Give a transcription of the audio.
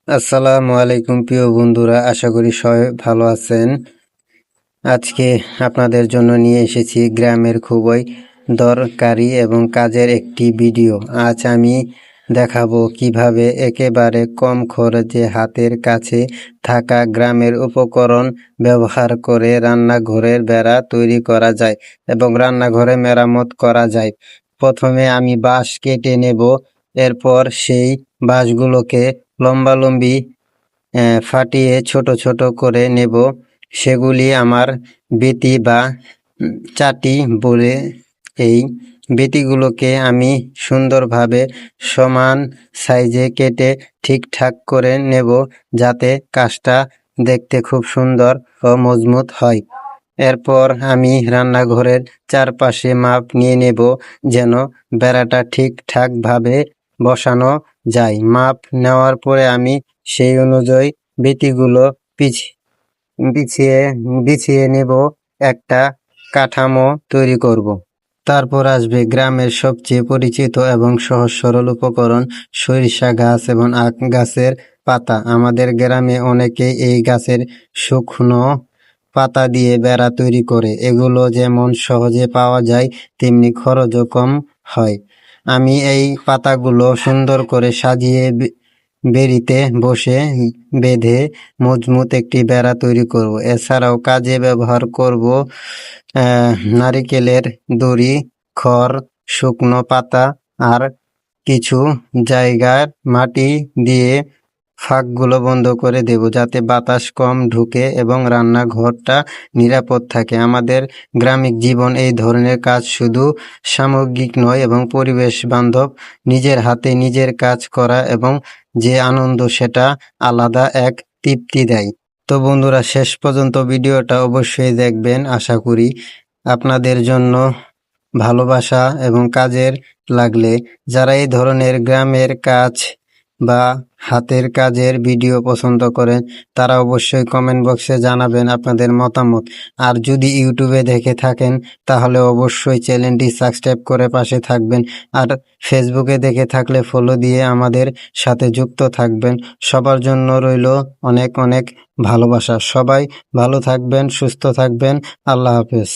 আসসালামু আলাইকুম প্রিয় বন্ধুরা, আশা করি সবাই ভালো আছেন। আজকে আপনাদের জন্য নিয়ে এসেছি গ্রামের খুবই দরকারি এবং কাজের একটি ভিডিও। আজ আমি দেখাবো কিভাবে একেবারে কম খরচে হাতের কাছে থাকা গ্রামের উপকরণ ব্যবহার করে রান্নাঘরের বেড়া তৈরি করা যায় এবং রান্নাঘরে মেরামত করা যায়। প্রথমে আমি বাঁশ কেটে নেব, এরপর সেই বাঁশগুলোকে লম্বালম্বি ফাটিয়ে ছোট ছোট করে নেব। সেগুলি আমার বেতি বা চাটি বলে। এই বেতিগুলোকে আমি সুন্দরভাবে সমান সাইজে কেটে ঠিকঠাক করে নেব, যাতে কাজটা দেখতে খুব সুন্দর ও মজবুত হয়। এরপর আমি রান্নাঘরের চারপাশে মাপ নিয়ে নেব, যেন বেড়াটা ঠিকঠাকভাবে বসানো যায়। মাপ নেওয়ার পরে আমি সেই অনুযায়ী বেতিগুলো বিছিয়ে বিছিয়ে নেব, একটা কাঠামো তৈরি করব। তারপর আসবে গ্রামের সবচেয়ে পরিচিত এবং সহজ সরল উপকরণ, সরিষা গাছ এবং আখ গাছের পাতা। আমাদের গ্রামে অনেকে এই গাছের শুকনো পাতা দিয়ে বেড়া তৈরি করে। এগুলো যেমন সহজে পাওয়া যায়, তেমনি খরচও কম হয়। আমি এই পাতাগুলো সুন্দর করে সাজিয়ে বেড়িতে বসে বেঁধে মজবুত একটি বেড়া তৈরি করব। এছাড়াও কাজে ব্যবহার করব নারিকেলের দড়ি, খড়, শুকনো পাতা আর কিছু জায়গার মাটি দিয়ে ফাঁকগুলো বন্ধ করে দেব, যাতে বাতাস কম ঢুকে এবং রান্নাঘরটা নিরাপদ থাকে। আমাদের গ্রামীণ জীবন এই ধরনের কাজ শুধু সামগ্রিক নয় এবং পরিবেশ বান্ধব। নিজের হাতে নিজের কাজ করা এবং যে আনন্দ, সেটা আলাদা এক তৃপ্তি দেয়। তো বন্ধুরা, শেষ পর্যন্ত ভিডিওটা অবশ্যই দেখবেন। আশা করি আপনাদের জন্য ভালোবাসা এবং কাজের লাগলে, যারা এই ধরনের গ্রামের কাজ বা হাতের কাজের ভিডিও পছন্দ করেন, তারা অবশ্যই কমেন্ট বক্সে জানাবেন আপনাদের মতামত। আর যদি ইউটিউবে দেখে থাকেন, তাহলে অবশ্যই চ্যানেলটি সাবস্ক্রাইব করে পাশে থাকবেন। আর ফেসবুকে দেখে থাকলে ফলো দিয়ে আমাদের সাথে যুক্ত থাকবেন। সবার জন্য রইল অনেক অনেক ভালোবাসা। সবাই ভালো থাকবেন, সুস্থ থাকবেন। আল্লাহ হাফেজ।